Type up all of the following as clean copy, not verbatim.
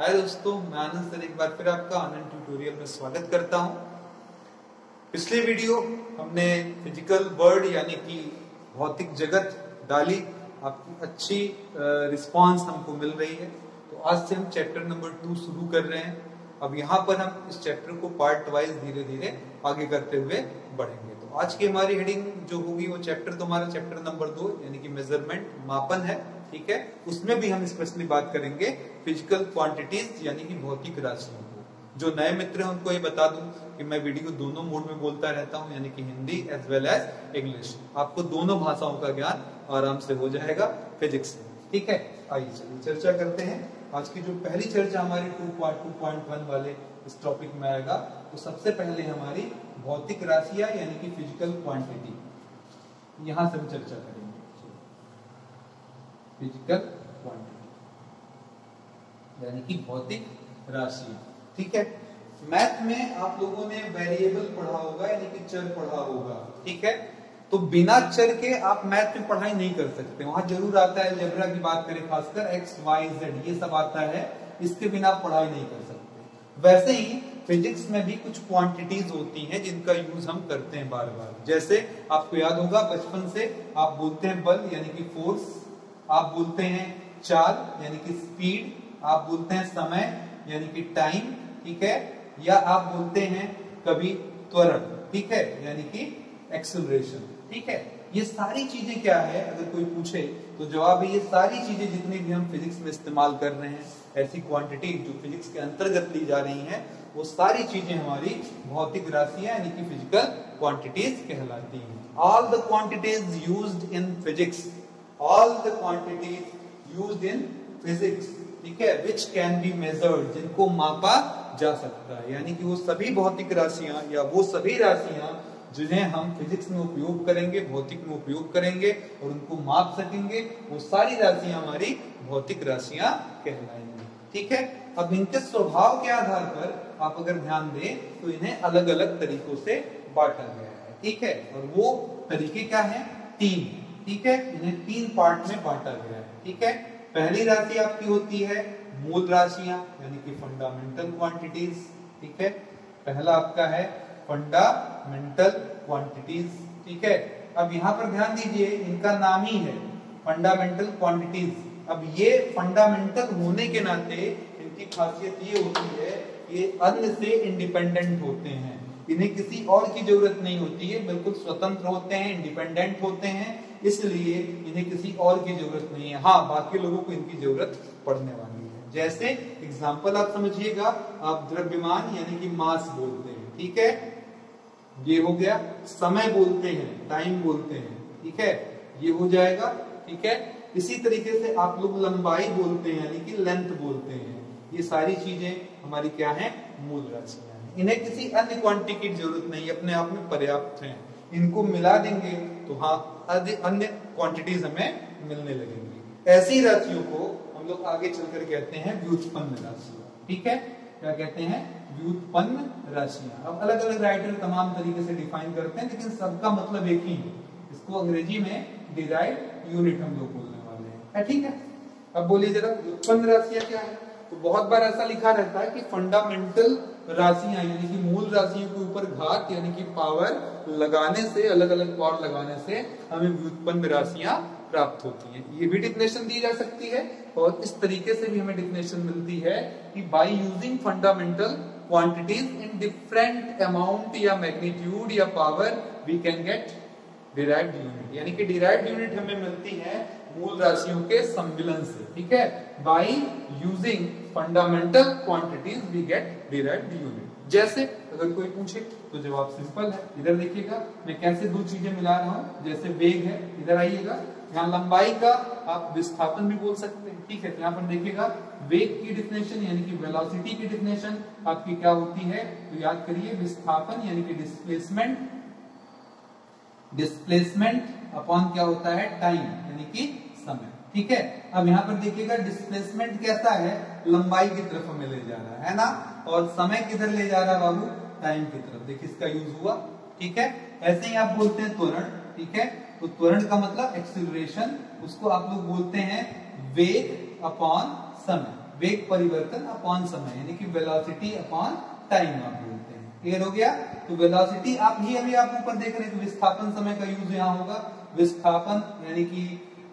हाय दोस्तों, मैं आनंद सर एक बार फिर आपका आनंद ट्यूटोरियल में स्वागत करता हूं। पिछले वीडियो हमने फिजिकल वर्ल्ड यानी कि भौतिक जगत डाली, आपकी अच्छी रिस्पांस हमको मिल रही है। तो आज से हम चैप्टर नंबर 2 शुरू कर रहे हैं। अब यहाँ पर हम इस चैप्टर को पार्ट वाइज धीरे धीरे आगे करते हुए बढ़ेंगे। तो आज की हमारी हेडिंग जो होगी वो चैप्टर तुम्हारा चैप्टर नंबर 2 यानी कि मेजरमेंट, मापन है। ठीक है, उसमें भी हम स्पेशली बात करेंगे फिजिकल क्वांटिटीज यानी कि भौतिक राशियों को। जो नए मित्र हैं उनको ये बता दूं कि मैं वीडियो दोनों मोड में बोलता रहता हूं, यानी कि Hindi as well as English. आपको दोनों भाषाओं का ज्ञान आराम से हो जाएगा फिजिक्स में। ठीक है, आइए चलिए चर्चा करते हैं। आज की जो पहली चर्चा हमारी 2.1 वाले इस टॉपिक में आएगा, तो सबसे पहले हमारी भौतिक राशियां यानी कि फिजिकल क्वांटिटी, यहां से हम चर्चा करेंगे फिजिकल क्वांटिटी यानी कि भौतिक राशियां। ठीक है, मैथ में आप लोगों ने वेरिएबल पढ़ा होगा यानी कि चर पढ़ा होगा। ठीक है, तो बिना चर के आप मैथ में पढ़ाई नहीं कर सकते। वहां जरूर आता है, अलजेब्रा की बात करें खासकर एक्स वाई जेड ये सब आता है, इसके बिना पढ़ाई नहीं कर सकते। वैसे ही फिजिक्स में भी कुछ क्वांटिटीज होती हैं जिनका यूज हम करते हैं बार बार। जैसे आपको याद होगा बचपन से आप बोलते हैं बल यानी कि फोर्स, आप बोलते हैं चाल यानी कि स्पीड, आप बोलते हैं समय यानी कि टाइम। ठीक है, या आप बोलते हैं कभी त्वरण, ठीक है, यानी कि एक्सेलरेशन। ठीक है, ये सारी चीजें क्या है अगर कोई पूछे तो जवाब है ये सारी चीजें जितनी भी हम फिजिक्स में इस्तेमाल कर रहे हैं, ऐसी क्वांटिटी जो फिजिक्स के अंतर्गत ली जा रही हैं, वो सारी चीजें हमारी भौतिक राशियां यानी कि फिजिकल क्वांटिटीज कहलाती हैं। All the quantities used in physics, all the quantities used in physics, ठीक है, which can be measured, जिनको मापा जा सकता है, यानी कि वो सभी भौतिक राशियां या वो सभी राशियां जिन्हें हम फिजिक्स में उपयोग करेंगे, भौतिक में उपयोग करेंगे और उनको माप सकेंगे, वो सारी राशियां हमारी भौतिक राशियां कहलाएंगी। ठीक है, अब इनके स्वभाव के आधार पर आप अगर ध्यान दें तो इन्हें अलग अलग तरीकों से बांटा गया है। ठीक है, और वो तरीके क्या है? 3। ठीक है, इन्हें 3 पार्ट में बांटा गया है। ठीक है, पहली राशि आपकी होती है मूल राशियां यानी कि फंडामेंटल क्वांटिटीज। ठीक है, पहला आपका है फंडामेंटल क्वांटिटीज। ठीक है, अब यहां पर ध्यान दीजिए, इनका नाम ही है फंडामेंटल क्वांटिटीज। अब ये फंडामेंटल होने के नाते इनकी खासियत ये होती है, ये अन्य से इंडिपेंडेंट होते हैं, इन्हें किसी और की जरूरत नहीं होती है, बिल्कुल स्वतंत्र होते हैं, इंडिपेंडेंट होते हैं, इसलिए इन्हें किसी और की जरूरत नहीं है। हाँ, बाकी लोगों को इनकी जरूरत पड़ने वाली है। जैसे एग्जांपल आप समझिएगा, आप द्रव्यमान यानी कि मास बोलते हैं। ठीक है, ये हो गया। समय बोलते हैं, टाइम बोलते हैं। ठीक है, ये हो जाएगा। ठीक है, इसी तरीके से आप लोग लंबाई बोलते हैं यानी कि लेंथ बोलते हैं। ये सारी चीजें हमारी क्या है? मूल राशियां हैं। इन्हें किसी अन्य क्वांटिटी की जरूरत नहीं, अपने आप में पर्याप्त हैं। इनको मिला देंगे तो हाँ अन्य क्वांटिटीज हमें मिलने लगेंगी। ऐसी राशियों को हम लोग आगे चलकर कहते हैं व्युत्पन्न राशियां। ठीक है, क्या कहते हैं? व्युत्पन्न राशियां। अब अलग अलग राइटर तमाम तरीके से डिफाइन करते हैं, लेकिन सबका मतलब एक ही है। इसको अंग्रेजी में डिराइव्ड यूनिट हम लोग बोलने वाले हैं। ठीक है, अब बोलिए जरा व्युत्पन्न राशियां क्या है? तो बहुत बार ऐसा लिखा रहता है कि फंडामेंटल राशियां यानी कि मूल राशियों के ऊपर घात यानी कि पावर लगाने से, अलग अलग पावर लगाने से हमें व्युत्पन्न राशियां प्राप्त होती हैं। ये भी डिफिनेशन दी जा सकती है और इस तरीके से भी हमें डिफिनेशन मिलती है कि by using fundamental quantities in different amount या मैग्नीट्यूड या power we can get derived unit, यानी कि डिराइव्ड यूनिट हमें मिलती है मूल राशियों के सम्मिलन से। ठीक है, by using fundamental quantities we get derived unit. जैसे अगर कोई पूछे तो जवाब सिंपल है। इधर देखिएगा मैं कैसे दो चीजें मिला रहा हूं। जैसे वेग है, इधर आइएगा, यहाँ लंबाई का आप विस्थापन भी बोल सकते हैं। ठीक है, तो यहाँ पर देखिएगा वेग की डिफिनेशन यानी कि वेलोसिटी की डिफिनेशन आपकी क्या होती है? तो याद करिए, विस्थापन यानी कि डिस्प्लेसमेंट अपॉन क्या होता है? टाइम यानी कि समय। ठीक है, अब यहाँ पर देखिएगा डिस्प्लेसमेंट कैसा है? लंबाई की तरफ हमें ले जा रहा है ना, और समय किधर ले जा रहा है बाबू? टाइम की तरफ। देखिए इसका यूज हुआ। ठीक है, ऐसे ही आप बोलते हैं त्वरण। ठीक है, तो त्वरण का मतलब एक्सीलरेशन, उसको आप लोग बोलते हैं वेग अपॉन समय। वेग परिवर्तन अपॉन समय, यानी कि वेलोसिटी अपॉन टाइम आप बोलते हैं। क्लियर हो गया? तो वेलोसिटी आप ही अभी आप ऊपर देख रहे हैं, विस्थापन समय का यूज यहाँ होगा। विस्थापन यानी कि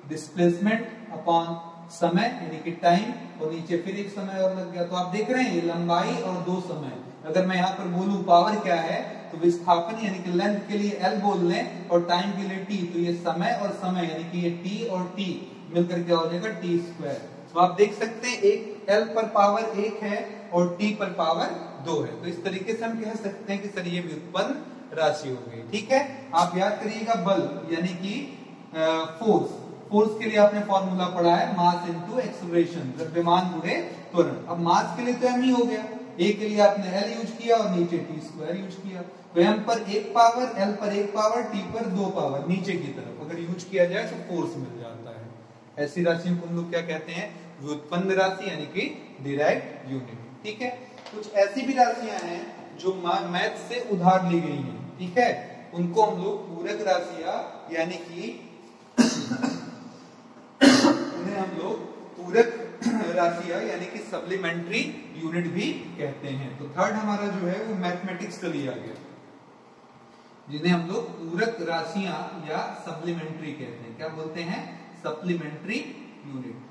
डिस्प्लेसमेंट अपॉन समय यानी कि टाइम, और नीचे फिर एक समय और लग गया। तो आप देख रहे हैं ये लंबाई और दो समय। अगर मैं यहाँ पर बोलूं पावर क्या है, तो विस्थापन यानी कि लेंथ के लिए L बोल लें और टाइम के लिए T, तो ये समय और समय यानी कि ये T और T मिलकर क्या हो जाएगा T स्क्वायर। तो आप देख सकते हैं एक L पर पावर 1 है और T पर पावर 2 है। तो इस तरीके से हम कह सकते हैं कि सर ये व्युत्पन्न राशि हो गई। ठीक है, आप याद करिएगा बल यानी कि फोर्स, फोर्स के लिए आपने फॉर्मूला पढ़ा है मास इनटू एक्सेलरेशन, द्रव्यमान गुणे त्वरण। अब मास के लिए तो m ही हो गया, a के लिए आपने L यूज किया और नीचे T स्क्वायर यूज किया। तो m पर 1 पावर, L पर 1 पावर, T पर 2 पावर नीचे की तरफ अगर यूज किया जाए तो फोर्स मिल जाता है। ऐसी राशियों को हम लोग क्या कहते हैं? व्युत्पन्न राशि यानी कि डिराइव्ड यूनिट। ठीक है, कुछ ऐसी भी राशियां हैं जो मैथ से उधार ली गई हैं। ठीक है, उनको हम लोग पूरक राशियां यानी कि उन्हें हम लोग पूरक राशियां यानी कि सप्लीमेंट्री यूनिट भी कहते हैं। तो थर्ड हमारा जो है वो मैथमेटिक्स से लिया गया, जिन्हें हम लोग पूरक राशियां या सप्लीमेंट्री कहते हैं। क्या बोलते हैं? Supplementary unit.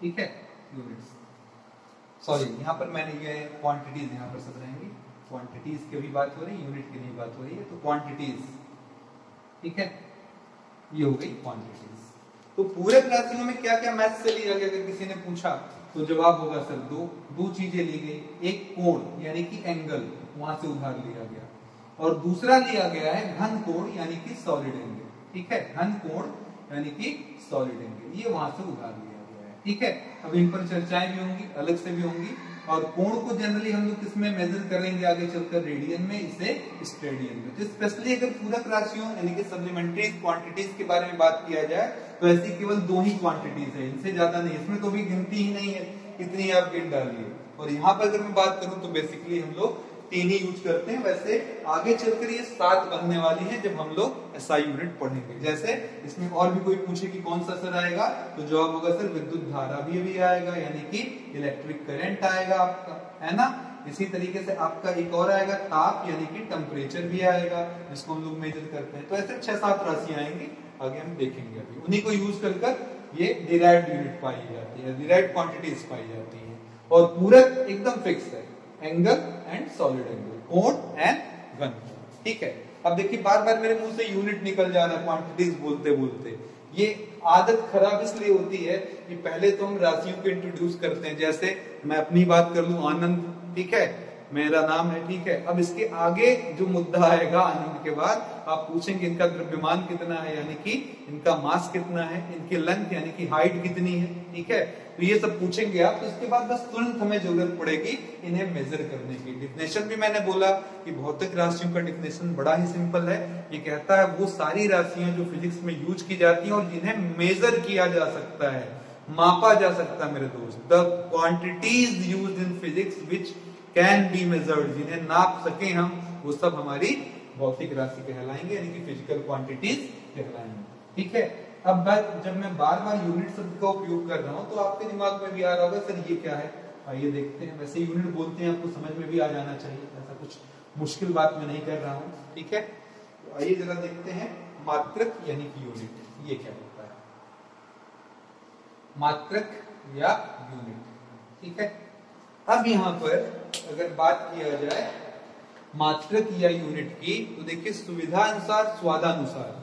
ठीक है, यूनिट्स। सॉरी, यहाँ पर मैंने ये क्वांटिटीज यहाँ पर सब रहेंगी, क्वांटिटीज की भी बात हो रही है, यूनिट की नहीं बात हो रही है। तो क्वांटिटीज, ठीक है, ये हो गई क्वांटिटीज। तो पूरक राशियों में क्या क्या मैथ से लिया गया, अगर किसी ने पूछा तो जवाब होगा सर दो चीजें ली गई। एक कोण यानी कि एंगल, वहां से उधार लिया गया, और दूसरा लिया गया है घन कोण यानी कि सॉलिड एंगल। ठीक है, घन कोण यानी कि सॉलिड एंगल, ये वहां से उधार लिया गया है। ठीक है, अब इन पर चर्चाएं भी होंगी, अलग से भी होंगी। और कोण को जनरली हम लोग किसमें मेजर करेंगे आगे चलकर? रेडियन में, इसे स्टेडियन में। तो स्पेशली अगर पूरक राशियों यानी कि सप्लीमेंट्री क्वांटिटीज के बारे में बात किया जाए तो ऐसी केवल 2 ही क्वांटिटीज है, इनसे ज्यादा नहीं। इसमें तो भी गिनती ही नहीं है, इतनी आप गिन डालिए। और यहाँ पर अगर मैं बात करूं तो बेसिकली हम लोग 3 ही यूज करते हैं। वैसे आगे चलकर ये 7 बनने वाली है जब हम लोग एसआई यूनिट पढ़ेंगे। जैसे इसमें और भी कोई पूछे कि कौन सा सर आएगा, तो जवाब होगा सर विद्युत धारा भी आएगा, यानी कि इलेक्ट्रिक करंट आएगा आपका, है ना। इसी तरीके से आपका एक और आएगा ताप यानी कि टेम्परेचर भी आएगा, जिसको हम लोग मेजर करते हैं। तो ऐसे 6-7 राशियां आएंगी, आगे हम देखेंगे। अभी उन्हीं को यूज कर ये डिराइव्ड यूनिट पाई जाती है, डिराइव्ड क्वांटिटीज पाई जाती है। और पूरक एकदम फिक्स है, एंगल एंड सॉलिड एंगल, कोण एंड घन। ठीक है, अब देखिए बार बार मेरे मुंह से यूनिट निकल जा रहा है क्वांटिटीज बोलते बोलते। ये आदत खराब इसलिए होती है कि पहले तो हम राशियों को इंट्रोड्यूस करते हैं। जैसे मैं अपनी बात कर लूं, आनंद, ठीक है, मेरा नाम है, ठीक है। अब इसके आगे जो मुद्दा आएगा आनंद के बाद, आप पूछेंगे इनका द्रव्यमान कितना है, यानी कि इनका मास कितना है, इनकी लेंथ यानी कि हाइट कितनी है, ठीक है। तो ये सब पूछेंगे आप, तो इसके बाद बस तुरंत हमें जरूरत पड़ेगी इन्हें मेजर करने की। डिफिनेशन भी मैंने बोला कि भौतिक राशियों का डिफिनेशन बड़ा ही सिंपल है। ये कहता है वो सारी राशियां जो फिजिक्स में यूज की जाती हैं और जिन्हें मेजर किया जा सकता है, मापा जा सकता है मेरे दोस्त। The quantities used in physics which can be measured, जिन्हें नाप सके हम, वो सब हमारी भौतिक राशि कहलाएंगे, यानी कि फिजिकल क्वांटिटीज कहलाएंगे। ठीक है, अब जब मैं बार बार यूनिट शब्द का उपयोग कर रहा हूं तो आपके दिमाग में भी आ रहा होगा सर ये क्या है। आइए देखते हैं। वैसे यूनिट बोलते हैं, आपको समझ में भी आ जाना चाहिए, ऐसा कुछ मुश्किल बात मैं नहीं कर रहा हूं। ठीक है, तो आइए जरा देखते हैं मात्रक यानी कि यूनिट, ये क्या होता है, मात्रक या यूनिट। ठीक है, अब यहाँ पर अगर बात किया जाए मात्रक या यूनिट की, तो देखिए सुविधा अनुसार, स्वादानुसार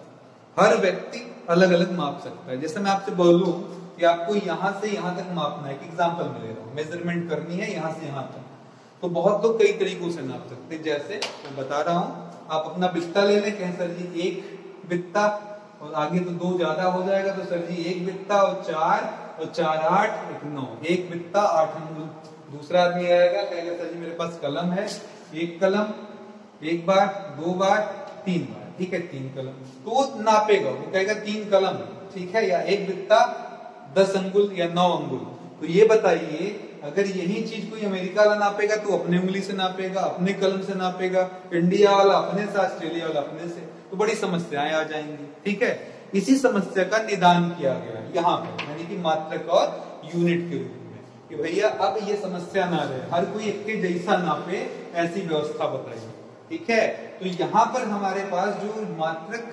हर व्यक्ति अलग अलग माप सकता है। जैसे मैं आपसे बोलूं कि आपको यहां से यहां तक मापना है, एक एग्जांपल में ले रहा हूं, मेजरमेंट करनी है यहां से यहां तक, तो बहुत लोग कई तरीकों से नाप सकते हैं। जैसे मैं बता रहा हूं, आप अपना बित्ता ले लें, कहें सर जी 1 बित्ता, और आगे तो 2 ज्यादा हो जाएगा, तो सर जी 1 बित्ता और 4 और 4 8 1 9, 1 बित्ता 8 अंगुल। दूसरा आदमी आएगा, कहेगा सर जी मेरे पास कलम है, 1 कलम, 1 बार, 2 बार, 3 बार, ठीक है, 3 कलम। तो वो नापेगा, वो कहेगा 3 कलम, ठीक है, या 1 बित्ता 10 अंगुल या 9 अंगुल। तो ये बताइए, अगर यही चीज कोई अमेरिका वाला नापेगा तो अपने उंगली से नापेगा, अपने कलम से नापेगा, इंडिया वाला अपने से, ऑस्ट्रेलिया वाला अपने से, तो बड़ी समस्याएं आ जाएंगी। ठीक है, इसी समस्या का निदान किया गया यहाँ पर, यानी कि मात्रक और यूनिट के रूप में, कि कि भैया अब ये समस्या ना रहे, हर कोई एक के जैसा नापे, ऐसी व्यवस्था बताइए। ठीक है, तो यहाँ पर हमारे पास जो मात्रक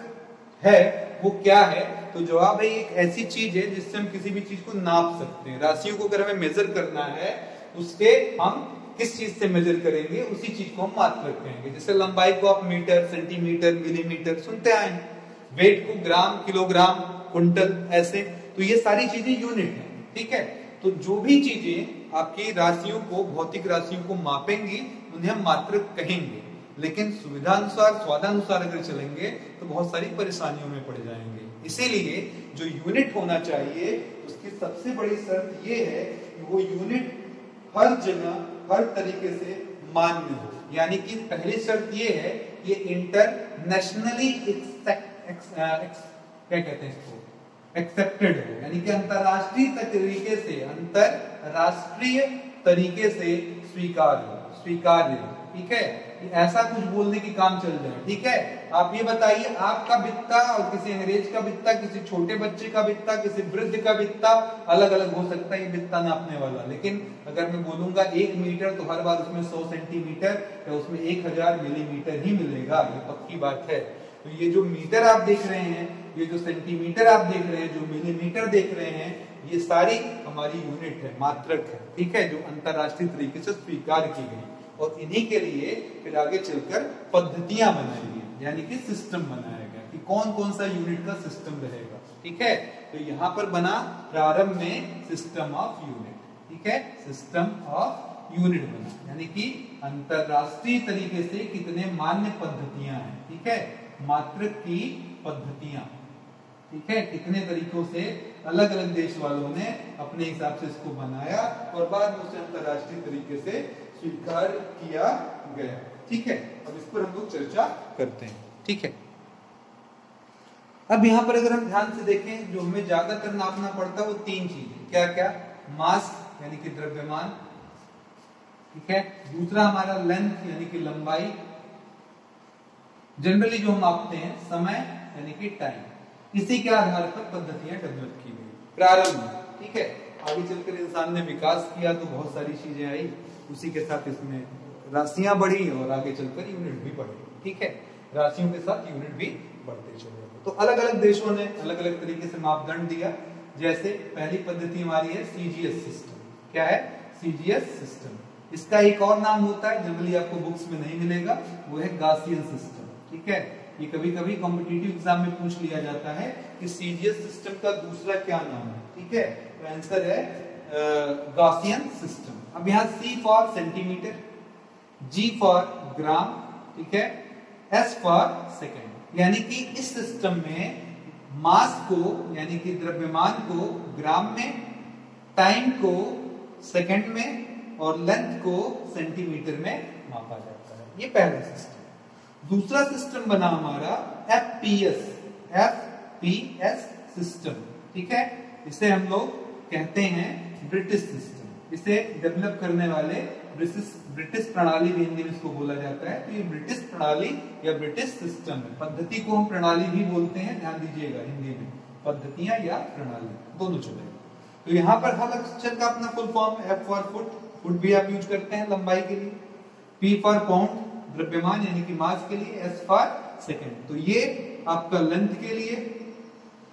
है वो क्या है, तो जवाब है एक ऐसी चीज है जिससे हम किसी भी चीज को नाप सकते हैं। राशियों को अगर हमें मेजर करना है, उसके हम किस चीज से मेजर करेंगे, उसी चीज को हम मात्रक कहेंगे। जैसे लंबाई को आप मीटर, सेंटीमीटर, मिलीमीटर सुनते आए, वेट को ग्राम, किलोग्राम, कुंटल, ऐसे। तो ये सारी चीजें यूनिट है। ठीक है, तो जो भी चीजें आपकी राशियों को, भौतिक राशियों को मापेंगी, उन्हें हम मात्रक कहेंगे। लेकिन सुविधानुसार, स्वादानुसार अगर चलेंगे तो बहुत सारी परेशानियों में पड़ जाएंगे। इसीलिए जो यूनिट होना चाहिए, उसकी सबसे बड़ी शर्त ये है कि वो यूनिट हर जगह, हर तरीके से मान्य हो। यानी कि पहली शर्त ये है कि इंटरनेशनली क्या कहते हैं इसको, एक्सेप्टेड हो, यानी कि अंतरराष्ट्रीय तरीके से स्वीकार्य हो। ठीक है, ऐसा कुछ बोलने की काम चल जाए। ठीक है, आप ये बताइए, आपका बित्ता और किसी अंग्रेज का बित्ता, किसी छोटे बच्चे का बित्ता, किसी वृद्ध का बित्ता अलग अलग हो सकता है, ये बित्ता नापने वाला। लेकिन अगर मैं बोलूंगा 1 मीटर, तो हर बार उसमें 100 सेंटीमीटर या उसमें 1000 मिलीमीटर ही मिलेगा, ये पक्की बात है। तो ये जो मीटर आप देख रहे हैं, ये जो सेंटीमीटर आप देख रहे हैं, जो मिलीमीटर देख रहे हैं, ये सारी हमारी यूनिट है, मात्रक है। ठीक है, जो अंतरराष्ट्रीय तरीके से स्वीकार की गई, और इन्हीं के लिए फिर आगे चलकर पद्धतियां बनाई गई, यानी कि सिस्टम बनाया गया कि कौन कौन सा यूनिट का सिस्टम रहेगा। ठीक है, तो यहां पर बना प्रारंभ में सिस्टम ऑफ यूनिट। ठीक है, सिस्टम ऑफ यूनिट बना, यानी कि अंतरराष्ट्रीय तरीके से कितने मान्य पद्धतियां हैं। ठीक है, मात्रक की पद्धतियां। ठीक है, कितने तरीकों से अलग अलग देश वालों ने अपने हिसाब से इसको बनाया और बाद में उसे अंतरराष्ट्रीय तरीके से स्वीकार किया गया। ठीक है, अब इस पर हम लोग चर्चा करते हैं। ठीक है, अब यहां पर अगर हम ध्यान से देखें, जो हमें ज्यादातर नापना पड़ता है वो 3 चीजें, क्या क्या, मास यानी कि द्रव्यमान, ठीक है, दूसरा हमारा लेंथ यानी कि लंबाई, जनरली जो हम मापते हैं समय यानी कि टाइम। इसी के आधार पर पद्धतियां डेवलप की गई प्रारंभ में। ठीक है, आगे चलकर इंसान ने विकास किया तो बहुत सारी चीजें आई, उसी के साथ इसमें राशियां बढ़ी और आगे चलकर यूनिट भी बढ़े। ठीक है, राशियों के साथ यूनिट भी बढ़ते चले गए। तो अलग अलग देशों ने अलग अलग तरीके से मापदंड दिया। जैसे पहली पद्धति हमारी है सीजीएस सिस्टम। क्या है? CGS system. इसका एक और नाम होता है, जनरली आपको बुक्स में नहीं मिलेगा, वो है गॉसियन सिस्टम। ठीक है, ये कभी कभी कॉम्पिटिटिव एग्जाम में पूछ लिया जाता है कि सीजीएस सिस्टम का दूसरा क्या नाम है। ठीक है, तो आंसर है गॉसियन सिस्टम। अब यहाँ C for centimetre, G for gram, ठीक है, S फॉर सेकेंड। यानी कि इस सिस्टम में मास को यानी कि द्रव्यमान को ग्राम में, टाइम को सेकंड में और लेंथ को सेंटीमीटर में मापा जाता है। ये पहला सिस्टम। दूसरा सिस्टम बना हमारा FPS सिस्टम। ठीक है, इसे हम लोग कहते हैं ब्रिटिश सिस्टम। इसे डेवलप करने वाले ब्रिटिश प्रणाली भी हिंदी में इसको बोला जाता है। तो ये ब्रिटिश प्रणाली या ब्रिटिश सिस्टम है। पद्धति को हम प्रणाली भी बोलते हैं, ध्यान दीजिएगा, हिंदी में पद्धतियां या प्रणाली दोनों चलेगा। तो यहाँ पर हर अक्षर का अपना full form, F for foot भी आप यूज करते हैं लंबाई के लिए, P फॉर पाउंड द्रव्यमान यानी कि मास के लिए, S फॉर सेकंड। तो ये आपका लेंथ के लिए,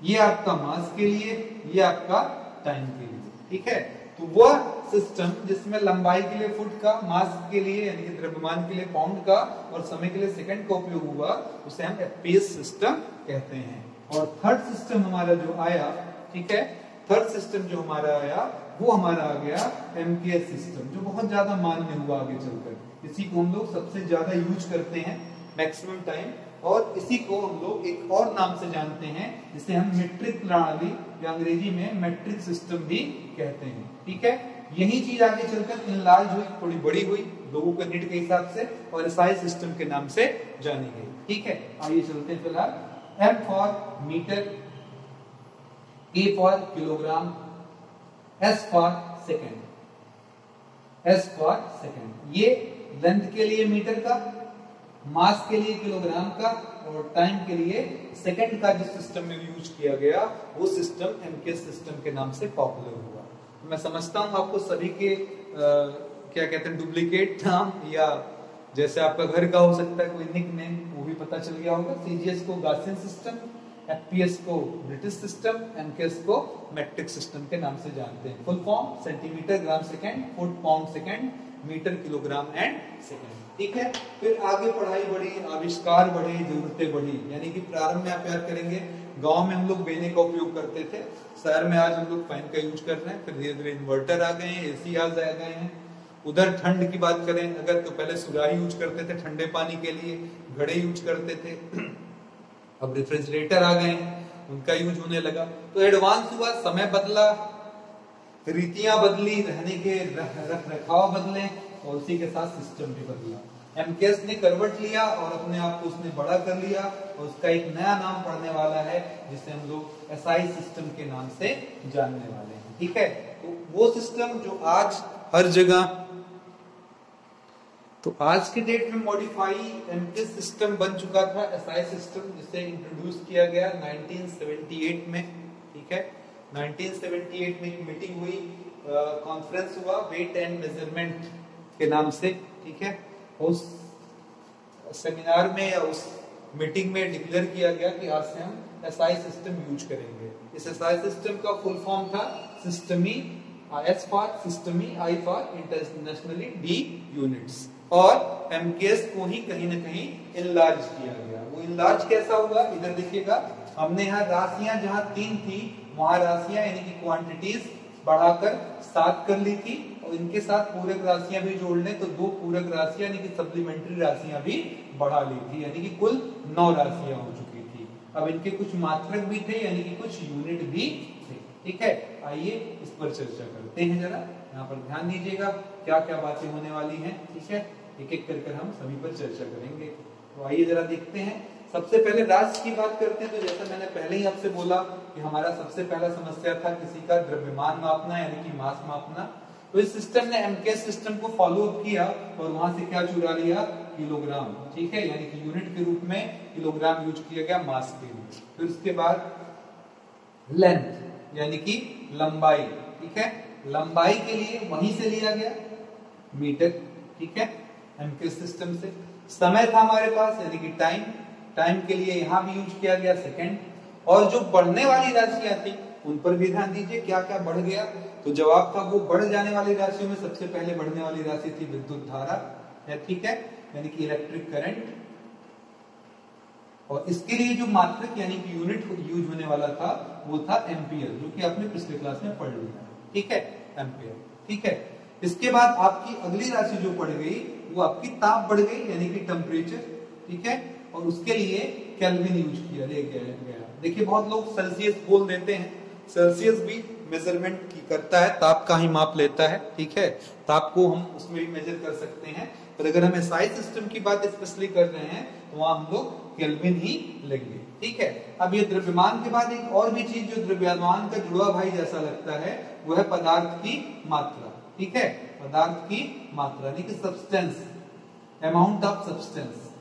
ये आपका मास के लिए, ये आपका टाइम के लिए। ठीक है, तो वह सिस्टम जिसमें लंबाई के लिए फुट का, मास के लिए यानी कि द्रव्यमान के लिए पाउंड का और समय के लिए सेकंड का उपयोग हुआ, उसे हम FPS सिस्टम कहते हैं। और थर्ड सिस्टम हमारा जो आया, ठीक है, थर्ड सिस्टम जो हमारा आया वो हमारा आ गया MKS सिस्टम, जो बहुत ज्यादा मान्य हुआ आगे चलकर। इसी को हम लोग सबसे ज्यादा यूज करते हैं मैक्सिमम टाइम, और इसी को हम लोग एक और नाम से जानते हैं जिसे हम मीट्रिक प्रणाली या अंग्रेजी में मैट्रिक सिस्टम भी कहते हैं। ठीक है, यही चीज आगे चलकर इनलार्ज हुई, थोड़ी बड़ी हुई लोगों के नीड के हिसाब से, और SI सिस्टम के नाम से जानी गई। ठीक है, आइए चलते हैं। फिलहाल M for metre, A for kilogram, S for second, S for second. ये लेंथ के लिए मीटर का, मास के लिए किलोग्राम का और टाइम के लिए सेकंड का जिस सिस्टम में यूज किया गया वो सिस्टम MKS सिस्टम के नाम से पॉपुलर हुआ। मैं समझता हूँ आपको सभी के क्या कहते हैं डुप्लीकेट नाम, या जैसे आपका घर का हो सकता है कोई निक नेम, वो भी पता चल गया होगा। सीजीएस को गासियन सिस्टम, एफपीएस को ब्रिटिश सिस्टम, एमकेएस को मैट्रिक सिस्टम के नाम से जानते हैं। Full form centimetre gram second, foot pound second, metre kilogram and second. ठीक है, फिर आगे पढ़ाई बढ़ी, आविष्कार बढ़े, जरूरतें बढ़ी। यानी कि प्रारंभ में आप याद करेंगे गांव में हम लोग बेने का उपयोग करते थे, शहर में आज हम लोग फैन का यूज कर रहे हैं, फिर धीरे धीरे इन्वर्टर आ गए हैं, एसी आ गए हैं। उधर ठंड की बात करें अगर तो पहले सुराही यूज करते थे ठंडे पानी के लिए, घड़े यूज करते थे, अब रेफ्रिजरेटर आ गए हैं, उनका यूज होने लगा। तो एडवांस हुआ, समय बदला, रीतियां बदली, रहने के रख रखाव बदले, और उसी के साथ सिस्टम भी बदला। एमकेएस ने करवट लिया और अपने आप को उसने बड़ा कर लिया, और उसका एक नया नाम पड़ने वाला है जिसे हम लोग एसआई सिस्टम के नाम से जानने वाले हैं। ठीक है, तो वो सिस्टम जो आज हर जगह, तो आज के डेट में मॉडिफाई एमकेएस सिस्टम बन चुका था एसआई सिस्टम, जिसे इंट्रोड्यूस किया गया 1978 में। ठीक है, 1978 में एक मीटिंग हुई, कॉन्फ्रेंस हुआ वेट एंड मेजरमेंट के नाम से। ठीक है, उस सेमिनार में या उस मीटिंग में डिक्लेयर किया गया कि आज से हम एसआई सिस्टम यूज करेंगे। इस एसआई सिस्टम का फुल फॉर्म था systeme, S for systeme, I for internationale, de units, और एमकेएस को ही कहीं ना कहीं इनलार्ज किया गया। वो इनलार्ज कैसा हुआ, इधर देखिएगा, हमने यहाँ राशियां जहां 3 थी वहां राशियां यानी कि क्वांटिटीज बढ़ाकर 7 कर ली थी, और इनके साथ पूरक राशियां भी जोड़ लें तो 2 पूरक राशियां यानी कि सप्लीमेंट्री राशियां भी बढ़ा ली थी, यानी कि कुल 9 राशियां हो चुकी थी। अब इनके कुछ मात्रक भी थे यानी कि कुछ यूनिट भी थे। ठीक है, आइए इस पर चर्चा करते हैं। जरा यहाँ पर ध्यान दीजिएगा क्या क्या बातें होने वाली हैं। ठीक है, एक एक कर हम सभी पर चर्चा करेंगे। तो आइए जरा देखते हैं। सबसे पहले राशि की बात करते हैं। तो जैसा मैंने पहले ही आपसे बोला कि हमारा सबसे पहला समस्या था किसी का द्रव्यमान मापना यानी कि मास मापना। तो इस सिस्टम ने एमकेएस सिस्टम को फॉलो अप किया और वहां से क्या चुरा लिया, किलोग्राम। ठीक है, यानी कि यूनिट के रूप में किलोग्राम यूज किया गया मास के लिए। फिर उसके बाद लेंथ यानी कि लंबाई। ठीक है, लंबाई के लिए वहीं से लिया गया मीटर। ठीक है, एमकेएस सिस्टम से। समय था हमारे पास यानी कि टाइम, टाइम के लिए यहां भी यूज किया गया सेकंड। और जो बढ़ने वाली राशियां थी उन पर भी ध्यान दीजिए क्या क्या बढ़ गया। तो जवाब था वो बढ़ जाने वाली राशियों में सबसे पहले बढ़ने वाली राशि थी विद्युत धारा। ठीक है, यानी कि इलेक्ट्रिक करंट। और इसके लिए जो मात्रक यानी कि यूनिट यूज होने वाला था वो था एम्पियर, जो कि आपने पिछले क्लास में पढ़ लिया। ठीक है, एम्पियर। ठीक है, इसके बाद आपकी अगली राशि जो पड़ गई वो आपकी ताप बढ़ गई यानी कि टेम्परेचर। ठीक है, और उसके लिए केल्विन यूज किया गया। देखिए बहुत लोग सेल्सियस बोल देते हैं, सेल्सियस भी मेजरमेंट की करता है, ताप का ही माप लेता है। ठीक है, ताप को हम उसमें भी मेजर कर सकते हैं, पर अगर हम एसआई सिस्टम की बात स्पेशली कर रहे हैं तो वहां हम लोग केल्विन ही लेंगे। ठीक है, अब ये द्रव्यमान के बाद एक और भी चीज जो द्रव्यमान का जुड़वा भाई जैसा लगता है वो है पदार्थ की मात्रा। ठीक है, पदार्थ की मात्रा यानी कि substance, amount of substance,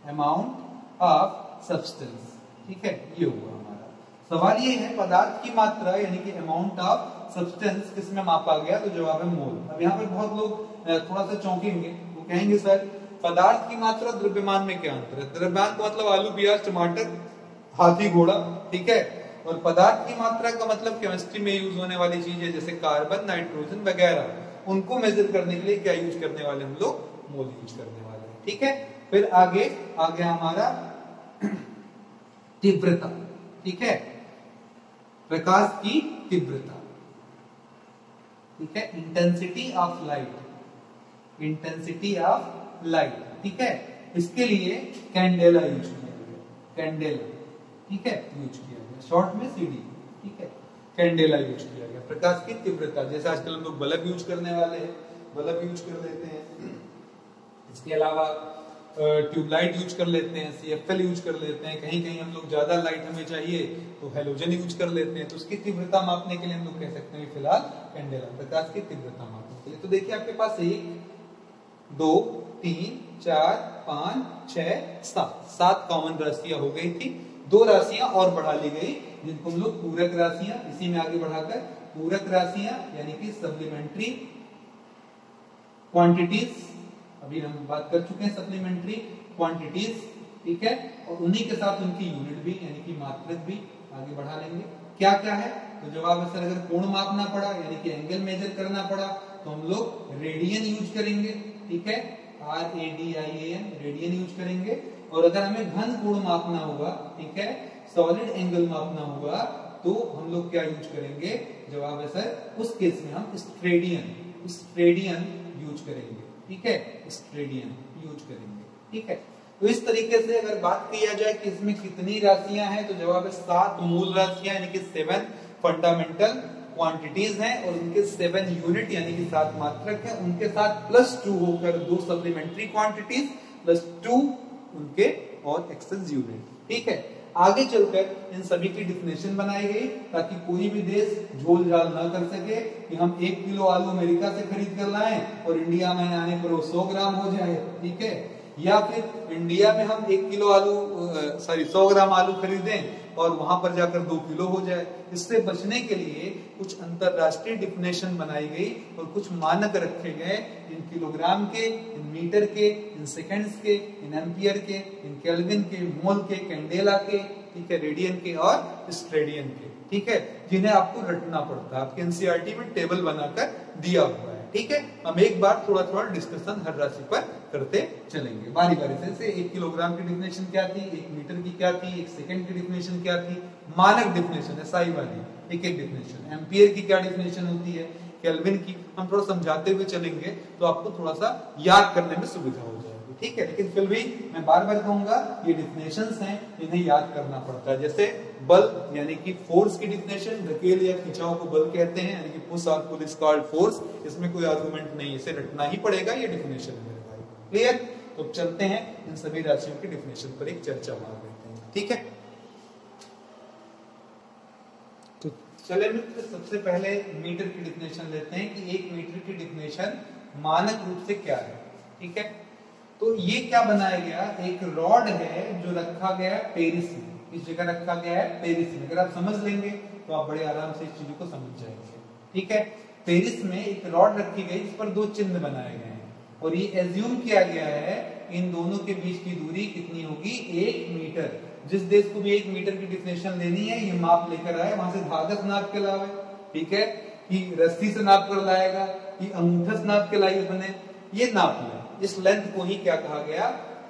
amount of substance. ठीक है, ये हुआ हमारा सवाल। ये है पदार्थ की मात्रा यानी कि अमाउंट ऑफ सब्सटेंस किसमें मापा गया, तो जवाब है मोल। अब यहाँ पर बहुत लोग थोड़ा सा चौंकेंगे, वो कहेंगे सर पदार्थ की मात्रा द्रव्यमान में क्या अंतर है। द्रव्यमान का मतलब आलू प्याज टमाटर हाथी घोड़ा। ठीक है, और पदार्थ की मात्रा का मतलब केमिस्ट्री में यूज होने वाली चीजें जैसे कार्बन, नाइट्रोजन वगैरह, उनको मेजर करने के लिए क्या यूज करने वाले हम लोग, मोल यूज करने वाले हैं। ठीक है, फिर आगे आ गया हमारा तीव्रता। ठीक है, प्रकाश की तीव्रता। ठीक है, intensity of light, intensity of light. ठीक है, इसके लिए कैंडेला यूज किया गया, कैंडेला। ठीक है, यूज किया गया, शॉर्ट में सीडी। ठीक है, कैंडेला यूज किया गया, प्रकाश की तीव्रता। जैसे आजकल हम लोग बल्ब यूज करने वाले हैं, बल्ब यूज कर लेते हैं। इसके अलावा ट्यूबलाइट यूज कर लेते हैं, सीएफएल यूज कर लेते हैं। कहीं कहीं हम लोग ज्यादा लाइट हमें चाहिए तो हेलोजन यूज कर लेते हैं। तो उसकी तीव्रता मापने के लिए हम लोग कह सकते हैं फिलहाल कैंडेला, प्रकाश की तीव्रता मापने के लिए। तो देखिए आपके पास 1 2 3 4 5 6 7 कॉमन राशियां हो गई थी दो राशियां और बढ़ा ली गई जिनको हम लोग पूरक राशियां, इसी में आगे बढ़ाकर पूरक राशियां यानी कि सप्लीमेंट्री क्वांटिटीज, अभी हम बात कर चुके हैं सप्लीमेंट्री क्वांटिटीज, ठीक है, और उन्हीं के साथ उनकी यूनिट भी यानी कि मात्रक भी आगे बढ़ा लेंगे। क्या क्या है, तो जवाब है सर अगर कोण मापना पड़ा यानी कि एंगल मेजर करना पड़ा तो हम लोग रेडियन यूज करेंगे, ठीक है, RADIAN रेडियन यूज करेंगे। और अगर हमें घन कोण मापना होगा, ठीक है, सॉलिड एंगल मापना होगा तो हम लोग क्या यूज करेंगे, जवाब है सर उस केस में हम स्ट्रेडियन यूज करेंगे, ठीक है, स्ट्रेडियन यूज करेंगे, ठीक है। तो इस तरीके से अगर बात किया जाए कि इसमें कितनी राशियां हैं तो जवाब है 7 मूल राशियां यानी कि 7 फंडामेंटल क्वांटिटीज हैं और उनके 7 यूनिट यानी कि 7 मात्रक हैं, उनके साथ +2 होकर 2 सप्लीमेंट्री क्वांटिटीज +2 उनके और एक्सेस यूनिट, ठीक है। आगे चलकर इन सभी की डिफिनेशन बनाई गई ताकि कोई भी देश झोल झाल ना कर सके कि हम 1 किलो आलू अमेरिका से खरीद कर लाएं और इंडिया में आने पर वो 100 ग्राम हो जाए, ठीक है, या फिर इंडिया में हम 1 किलो आलू 100 ग्राम आलू खरीदें और वहां पर जाकर 2 किलो हो जाए। इससे बचने के लिए कुछ अंतरराष्ट्रीय डिफिनेशन बनाई गई और कुछ मानक रखे गए इन किलोग्राम के, इन मीटर के, इन सेकंड्स के, इन एम्पियर के, इन केल्विन के, मोल के, कैंडेला के, ठीक है, रेडियन के और स्ट्रेडियन के, ठीक है, जिन्हें आपको रटना पड़ता है। आपके एनसीईआरटी में टेबल बनाकर दिया हुआ है, ठीक है। हम एक बार थोड़ा थोड़ा डिस्कशन हर राशि पर करते चलेंगे बारी बारी से। 1 किलोग्राम की डिफिनेशन क्या थी, 1 मीटर की क्या थी, 1 सेकंड की डिफिनेशन क्या थी, मानक डिफिनेशन एसआई वाली एक एक डिफिनेशन, एम्पियर की क्या डिफिनेशन होती है, केल्विन की हम थोड़ा समझाते हुए चलेंगे तो आपको थोड़ा सा याद करने में सुविधा हो जाएगी, ठीक है। लेकिन फिर भी मैं बार बार कहूंगा ये डिफिनेशंस हैं, इन्हें याद करना पड़ता है। जैसे बल यानी कि फोर्स की डिफिनेशन, धकेल या खिंचाव को बल कहते हैं यानी कि पुश और पुल इज कॉल्ड फोर्स, इसमें कोई आर्गुमेंट नहीं, इसे रटना ही पड़ेगा, ये डिफिनेशन है भाई, क्लियर। तो चलते हैं इन सभी राशियों की डिफिनेशन पर एक चर्चा मार लेते हैं, ठीक है। तो चले मित्र सबसे पहले मीटर की डिफिनेशन लेते हैं कि 1 मीटर की डिफिनेशन मानक रूप से क्या है, ठीक है। तो ये क्या बनाया गया, एक रॉड है जो रखा गया है पेरिस में, इस जगह रखा गया है पेरिस में। अगर आप समझ लेंगे तो आप बड़े आराम से इस चीज को समझ जाएंगे, ठीक है। पेरिस में एक रॉड रखी गई, इस पर 2 चिन्ह बनाए गए हैं और ये एज्यूम किया गया है इन दोनों के बीच की दूरी कितनी होगी, 1 मीटर। जिस देश को भी 1 मीटर की डिफिनेशन लेनी है ये माप लेकर आए, वहां से धागा से नाप के लावे, ठीक है, कि रस्सी से नाप कर लाएगा, कि अंगूठा से नाप के लाइए बने, ये नाप ले। इस लेंथ को ही क्या कहा गया,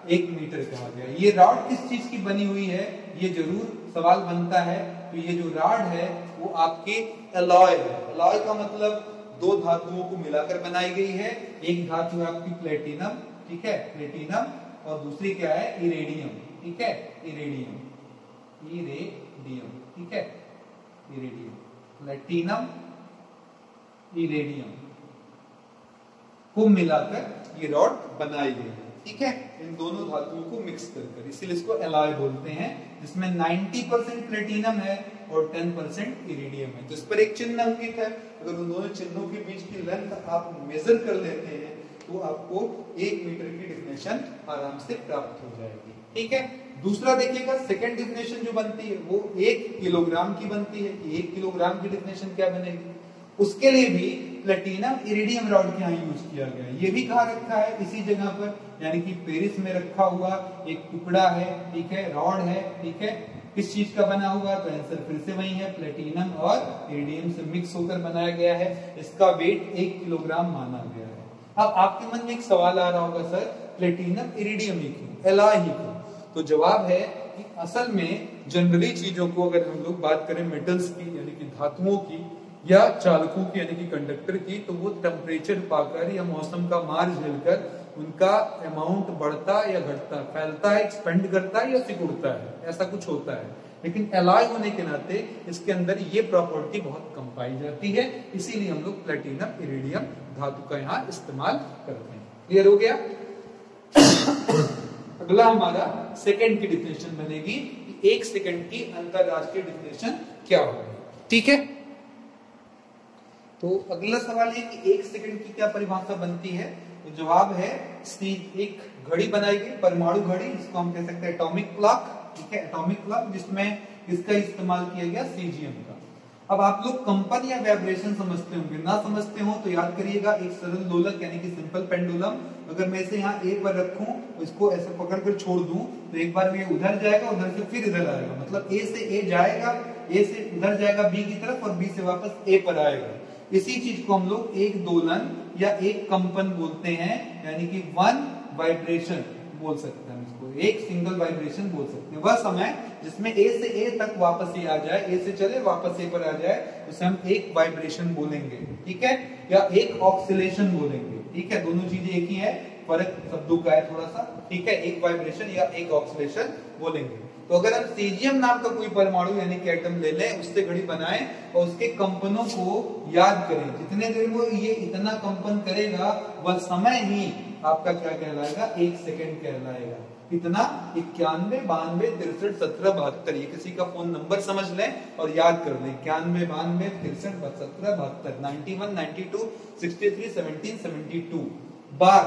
1 मीटर कहा गया। ये रॉड किस चीज की बनी हुई है, ये जरूर सवाल बनता है। तो ये जो रॉड है वो आपके अलॉय है। अलॉय का मतलब 2 धातुओं को मिलाकर बनाई गई है। एक धातु है आपकी प्लेटिनम, ठीक है, प्लेटिनम, और दूसरी क्या है, इरेडियम, ठीक है, इरेडियम, ठीक है, इरेडियम, प्लेटिनम, इरेडियम को मिलाकर ये रॉड बनाई गई है, ठीक है, इन दोनों धातुओं को मिक्स कर, इसीलिए इसको एलॉय बोलते हैं, जिसमें 90% प्लेटिनम है और 10% इरिडियम है। तो इस पर एक चिन्ह अंकित है। अगर उन दोनों चिन्हों के बीच की लेंथ आप मेजर कर लेते हैं तो आपको 1 मीटर की डिफिनेशन आराम से प्राप्त हो जाएगी, ठीक है। दूसरा देखिएगा, सेकंड डिफिनेशन जो बनती है वो 1 किलोग्राम की बनती है। 1 किलोग्राम की डिफिनेशन क्या बनेगी, उसके लिए भी प्लेटिनम इरिडियम रॉड के यहाँ यूज किया गया है। ये भी कहाँ रखा है, इसी जगह पर, यानी कि पेरिस में रखा हुआ एक टुकड़ा है, ठीक है, रॉड है, ठीक है। किस चीज का बना हुआ, तो आंसर फिर से वही है, प्लेटिनम और इरिडियम से मिक्स होकर बनाया गया है। इसका वेट 1 किलोग्राम माना गया है। अब आपके मन में एक सवाल आ रहा होगा, सर प्लेटिनम इरिडियम ही क्यों, एलॉय ही क्यों? तो जवाब है कि असल में जनरली चीजों को अगर हम लोग बात करें मेटल्स की यानी कि धातुओं की या चालकों की यानी कि कंडक्टर की, तो वो टेम्परेचर पाकर या मौसम का मार झेलकर उनका अमाउंट बढ़ता या घटता, फैलता है, एक्सपेंड करता है या सिकुड़ता है, ऐसा कुछ होता है। लेकिन एलॉय होने के नाते इसके अंदर ये प्रॉपर्टी बहुत कम पाई जाती है, इसीलिए हम लोग प्लेटिनम इरिडियम धातु का यहाँ इस्तेमाल करते हैं। क्लियर हो गया? अगला हमारा सेकंड की डिफिनेशन बनेगी कि 1 सेकंड की अंतरराष्ट्रीय डिफिनेशन क्या होगी, ठीक है। तो अगला सवाल है कि 1 सेकंड की क्या परिभाषा बनती है। तो जवाब है, एक घड़ी बनाई गई, परमाणु घड़ी, इसको हम कह सकते हैं एटॉमिक क्लॉक, ठीक है, एटॉमिक क्लॉक, जिसमें इसका इस्तेमाल किया गया सीजीएम का। अब आप लोग कंपन या वाइब्रेशन समझते होंगे, ना समझते हो तो याद करिएगा, एक सरल दोलक यानी कि सिंपल पेंडुलम, अगर मैं इसे यहाँ ए पर रखूं, इसको ऐसे पकड़ कर छोड़ दूं, तो एक बार ये उधर जाएगा, उधर से फिर इधर आएगा, मतलब ए से ए जाएगा, ए से उधर जाएगा बी की तरफ, और बी से वापस ए पर आएगा। इसी चीज को हम लोग एक दोलन या एक कंपन बोलते हैं, यानी कि वन वाइब्रेशन बोल सकते हैं, इसको एक सिंगल वाइब्रेशन बोल सकते हैं। वह समय जिसमें ए से ए तक वापस ए आ जाए, ए से चले वापस ए पर आ जाए, उसे हम एक वाइब्रेशन बोलेंगे, ठीक है, या एक ऑक्सीलेशन बोलेंगे, ठीक है, दोनों चीजें एक ही है, फर्क शब्दों का है थोड़ा सा, ठीक है, एक वाइब्रेशन या एक ऑक्सीलेशन बोलेंगे। तो अगर हम सीजियम नाम का कोई परमाणु यानी कि एटम ले लें, उससे घड़ी बनाएं और उसके कंपनों को याद करें, जितने देर वो ये इतना कंपन करेगा वह समय ही आपका क्या कहलाएगा, 1 सेकंड कहलाएगा। कितना, 91, 92, 63, 17, 72, ये किसी का फोन नंबर समझ लें और याद कर लें, 91, 92, 63, 17, 72, 91, 92, 63, 17, 72 बार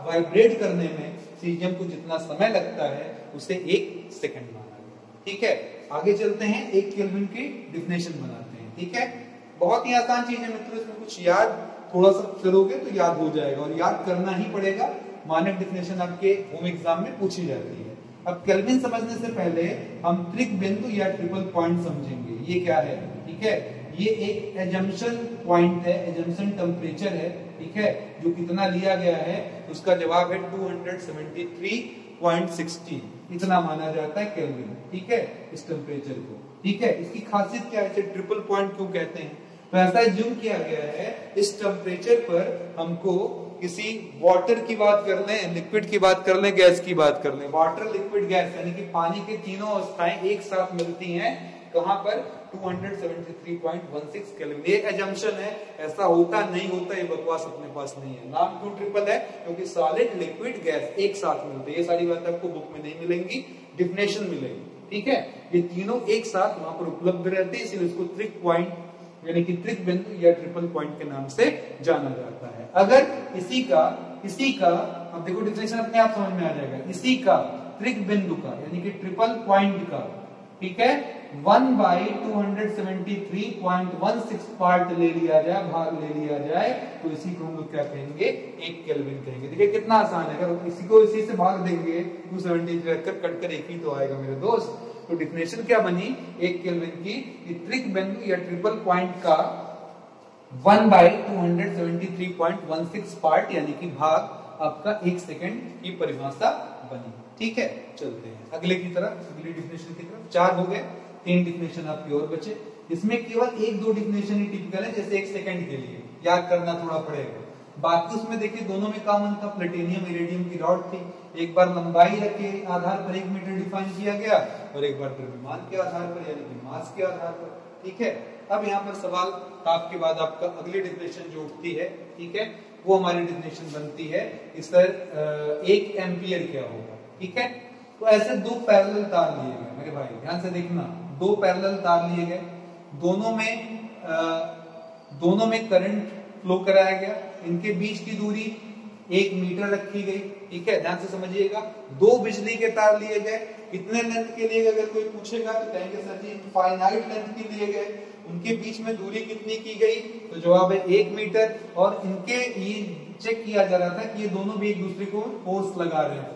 वाइब्रेट करने में सीजियम को जितना समय लगता है उसे 1 सेकंड माना गया, ठीक है। आगे चलते हैं, 1 केल्विन की डिफिनेशन बनाते हैं, ठीक है। बहुत ही आसान चीज है मित्रों, इसमें कुछ याद थोड़ा सा करोगे तो याद हो जाएगा, और याद करना ही पड़ेगा, मानक डिफिनेशन आपके होम एग्जाम में पूछी जाती है। अब केल्विन समझने से पहले हम त्रिक बिंदु या ट्रिपल पॉइंट समझेंगे, ये क्या है, ठीक है, ये एक एजम्पशन पॉइंट है, एजम्पशन टेम्परेचर है, ठीक है, जो कितना लिया गया है उसका जवाब है 273.60, इतना माना जाता है केल्विन, ठीक है, इस टेम्परेचर को, ठीक है। इसकी खासियत क्या है, इसे ट्रिपल पॉइंट क्यों कहते हैं, तो ऐसा ज्यूम किया गया है, इस टेम्परेचर पर हमको किसी वाटर की बात कर लें, लिक्विड की बात कर लें, गैस की बात कर लें, वाटर, लिक्विड, गैस, यानी कि पानी के तीनों अवस्थाएं एक साथ मिलती हैं, कहां पर, 273.16 केल्विन। ये एजम्पशन है, ऐसा होता नहीं होता, ये बकवास अपने पास नहीं है। नाम क्यों ट्रिपल है, क्योंकि सॉलिड, लिक्विड, गैस एक साथ मिलते हैं, ये सारी बातें आपको बुक में नहीं मिलेंगी, डिफिनेशन मिलेगी, ठीक है, ये तीनों एक साथ वहां पर उपलब्ध रहते हैं, इसलिए इसको त्रिक पॉइंट यानी कि त्रिक बिंदु या ट्रिपल पॉइंट के नाम से जाना जाता है। अगर इसी का अब देखो डिफिनेशन अपने आप समझ में आ जाएगा, इसी का त्रिक बिंदु का यानी कि ट्रिपल पॉइंट का, ठीक है, 1/273.16 पार्ट ले लिया जाए, भाग ले लिया जाए, तो इसी को हम लोग क्या कहेंगे, 1 केल्विन कहेंगे। देखिए कितना आसान है, अगर इसी को इसी से भाग देंगे 273 कट कर 1 ही तो आएगा मेरे दोस्त। तो डिफिनेशन क्या बनी 1 केल्विन की, त्रिक बिंदु या ट्रिपल पॉइंट का 1/273.16 पार्ट यानी कि भाग आपका 1 सेकंड की परिभाषा बनी, ठीक है। चलते हैं अगले की तरफ, अगली डिफिनेशन की तरफ। 4 हो गए, 3 डिफिनेशन आपकी और बचे, इसमें केवल 1-2 डिफिनेशन ही टिपिकल है, जैसे 1 सेकंड के लिए याद करना थोड़ा पड़ेगा, बाकी उसमें देखिए दोनों में कॉमन था, प्लेटिनियम इरेडियम की रॉड थी, एक बार लंबाई के आधार पर 1 मीटर डिफाइन किया गया और एक बार द्रव्यमान के आधार पर यानी कि मास के आधार पर, ठीक है। अब यहाँ पर सवाल आपके बाद आपका अगली डिफिनेशन जो उठती है, ठीक है, वो हमारी डिफिनेशन बनती है कि सर 1 एम्पियर क्या होगा, ठीक है। तो ऐसे 2 पैरेलल तार लिए गए मेरे भाई, ध्यान से देखना, 2 पैरेलल तार लिए गए, दोनों में करंट फ्लो कराया गया, इनके बीच की दूरी 1 मीटर रखी गई, ठीक है, ध्यान से समझिएगा। 2 बिजली के तार लिए गए, कितने लेंथ के लिए, अगर कोई पूछेगा तो कहेंगे सर जी इनफाइनाइट लेंथ के लिए गए, उनके बीच में दूरी कितनी की गई, तो जवाब है 1 मीटर, और इनके ये चेक किया जा रहा था कि ये दोनों भी एक दूसरे को फोर्स लगा रहे हैं,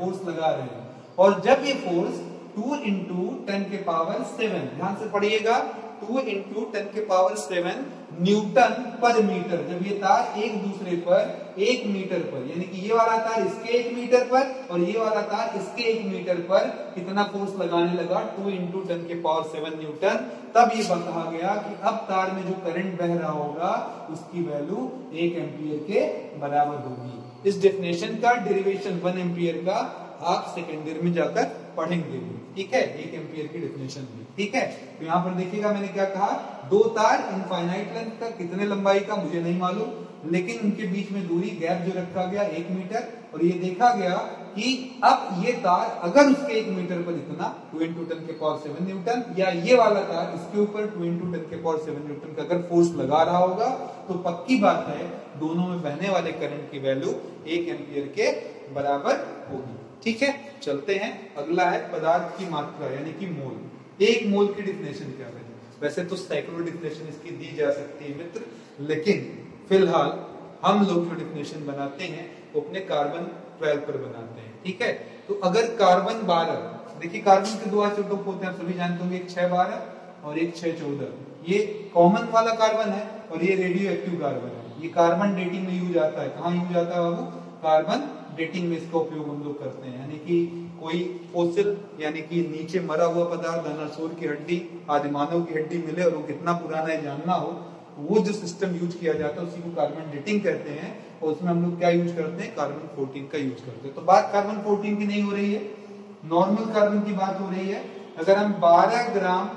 और जब ये फोर्स 2 × 10⁷, ध्यान से पढ़िएगा, 2 × 10⁷ न्यूटन पर मीटर, जब ये तार एक दूसरे पर 1 मीटर पर, यानी कि ये वाला तार इसके 1 मीटर पर और ये वाला तार इसके 1 मीटर पर कितना फोर्स लगाने लगा, 2 × 10⁷ न्यूटन, तब ये बता गया कि अब तार में जो करंट बह रहा होगा उसकी वैल्यू 1 एम्पियर के बराबर होगी। इस डेफिनेशन का डेरिवेशन 1 एम्पियर का आप सेकेंड ईयर में जाकर पढ़ेंगे, ठीक है, 1 एम्पियर की डेफिनेशन भी, ठीक है। तो यहाँ पर देखिएगा मैंने क्या कहा, 2 तार इनफाइनाइट लेंथ का, कितने लंबाई का मुझे नहीं मालूम, लेकिन उनके बीच में दूरी गैप जो रखा गया 1 मीटर, और ये देखा गया कि अब ये तार अगर उसके 1 मीटर पर इतना 2 × 10⁷ न्यूटन, या ये वाला तार इसके ऊपर 2 × 10⁷ न्यूटन का अगर फोर्स लगा रहा होगा, तो पक्की बात है दोनों में बहने वाले करंट की वैल्यू 1 एम्पियर के बराबर होगी, ठीक है, चलते हैं। अगला है पदार्थ की मात्रा यानी कि मोल। एक मोल की डिफिनेशन क्या है? वैसे तो सैकड़ों डिफिनेशन इसकी दी जा सकती है मित्र, लेकिन फिलहाल हम लोग जो डिफिनेशन बनाते हैं वो अपने कार्बन 12 पर बनाते हैं। ठीक है, तो अगर कार्बन 12, देखिए कार्बन के दो आइसोटोप होते हैं, आप सभी जानते होंगे, एक 612 और एक 614। ये कॉमन वाला कार्बन है और ये रेडियो एक्टिव कार्बन है। ये कार्बन डेटिंग में यूज आता है। कहाँ यूज आता है बाबू? कार्बन डेटिंग में इसका उपयोग हम लोग करते हैं। यानी कि कोई फोसिल यानी कि नीचे मरा हुआ पदार्थ, डायनासोर की हड्डी, आदिमानव की हड्डी मिले और वो कितना पुराना है जानना हो, वो जो सिस्टम यूज किया जाता है उसी को कार्बन डेटिंग कहते हैं। और उसमें हम लोग क्या यूज करते हैं? कार्बन 14 का यूज करते हैं। तो बात कार्बन 14 की नहीं हो रही है, नॉर्मल कार्बन की बात हो रही है। अगर हम 12 ग्राम,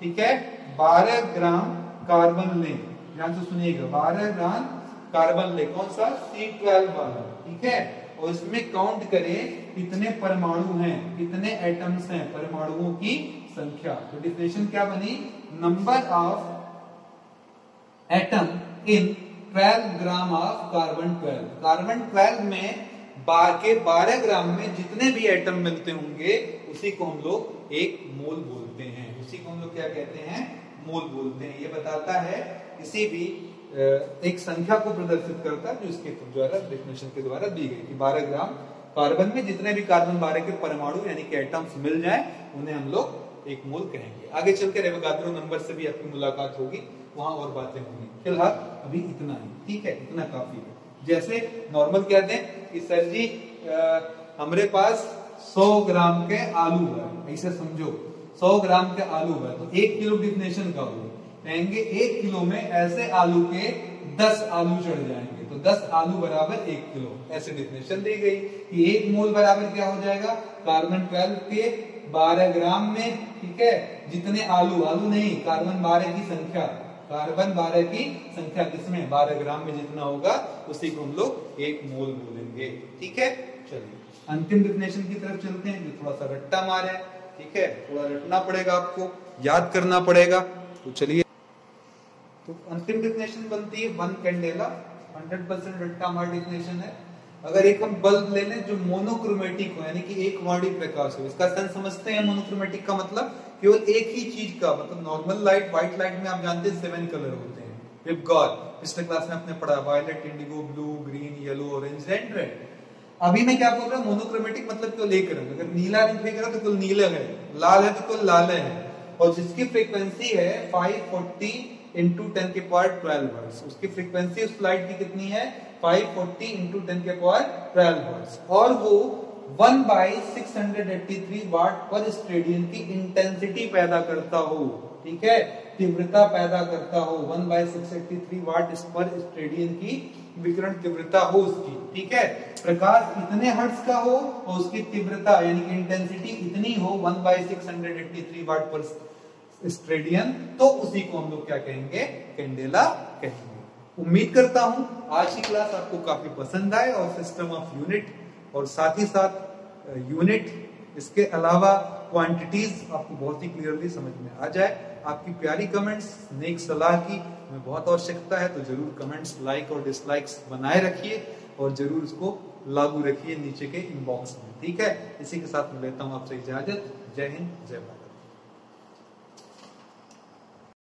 ठीक है, 12 ग्राम कार्बन लें, ध्यान से सुनिएगा, 12 ग्राम कार्बन ले, कौन सा? C12 वाला, ठीक है, और इसमें काउंट करें कितने परमाणु हैं, कितने एटम्स हैं, परमाणुओं की संख्या। तो डिफिनेशन क्या बनी? Number of atom in 12 gram of carbon 12। Carbon 12 में 12 ग्राम में जितने भी एटम मिलते होंगे उसी को हम लोग एक मोल बोलते हैं। उसी को हम लोग क्या कहते हैं? मोल बोलते हैं। ये बताता है किसी भी एक संख्या को प्रदर्शित करता है जो इसके द्वारा, डेफिनेशन के द्वारा दी गई कि 12 ग्राम कार्बन में जितने भी कार्बन 12 के परमाणु यानी कि एटम्स मिल जाए उन्हें हम लोग एक मोल कहेंगे। आगे चलकर एवोगाद्रो नंबर से भी आपकी मुलाकात होगी, वहां और बातें होंगी। फिलहाल अभी इतना ही, ठीक है, इतना काफी है। जैसे नॉर्मल कहते हैं कि सर जी हमारे पास 100 ग्राम के आलू है, ऐसे समझो 100 ग्राम के आलू है, तो 1 किलो डिफिनेशन का होगा, कहेंगे 1 किलो में ऐसे आलू के 10 आलू चढ़ जाएंगे, तो 10 आलू बराबर 1 किलो, ऐसे डिफिनेशन दी गई कि 1 मोल बराबर क्या हो जाएगा? कार्बन 12 के 12 ग्राम में, ठीक है, जितने आलू, आलू नहीं, कार्बन 12 की संख्या, कार्बन 12 की संख्या किसमें? 12 ग्राम में जितना होगा उसी को हम लोग एक मोल बोलेंगे। ठीक है, चलिए अंतिम डिफिनेशन की तरफ चलते हैं जो थोड़ा सा रट्टा मार है। ठीक है, थोड़ा रटना पड़ेगा, आपको याद करना पड़ेगा। तो चलिए, तो अंतिम डिफिनेशन बनती है 1 कैंडेला, 100% रट्टा मार डिफिनेशन है। अगर एक हम बल्ब ले लें जो मोनोक्रोमेटिक हो यानी कि एक वर्णी प्रकाश हो, इसका सेंस समझते हैं? मोनोक्रोमेटिक का मतलब केवल एक ही चीज का, मतलब नॉर्मल लाइट, व्हाइट लाइट में आप जानते हैं 7 कलर होते हैं। विद गॉड पिछले क्लास में आपने पढ़ा, violet, indigo, blue, green, yellow, orange and red. अभी मैं क्या बोल रहा हूँ? मोनोक्रोमेटिक मतलब केवल एक रंग। अगर नीला रंग फेंक रहा तो केवल नीला है, लाल है तो केवल लाल है, और जिसकी फ्रीक्वेंसी है 540 इंटू 10 के पावर 12 हर्ट्ज, उसकी फ्रीक्वेंसी उस लाइट की कितनी है? 540 इंटू 10 के पावर 12 हर्ट्ज, और वो 1/683 वाट पर स्टेडियन की इंटेंसिटी पैदा करता हो। ठीक है, तीव्रता पैदा करता हो, 1/683 वाट पर स्टेडियन की विकिरण तीव्रता हो उसकी। ठीक है, प्रकाश इतने हर्ट्ज का हो और उसकी तीव्रता यानी कि इंटेंसिटी इतनी हो 1/683 वाट पर स्टेडियन, तो उसी को हम लोग क्या कहेंगे? कैंडेला कहेंगे। उम्मीद करता हूं आज की क्लास आपको काफी पसंद आए और सिस्टम ऑफ यूनिट और साथ ही साथ यूनिट, इसके अलावा क्वांटिटीज आपको बहुत ही क्लियरली समझ में आ जाए। आपकी प्यारी कमेंट्स, नेक सलाह की हमें बहुत आवश्यकता है, तो जरूर कमेंट्स, लाइक और डिसलाइक्स बनाए रखिए और जरूर इसको लागू रखिए नीचे के इनबॉक्स में। ठीक है, इसी के साथ मैं लेता हूं आपसे इजाजत। जय हिंद, जय भारत।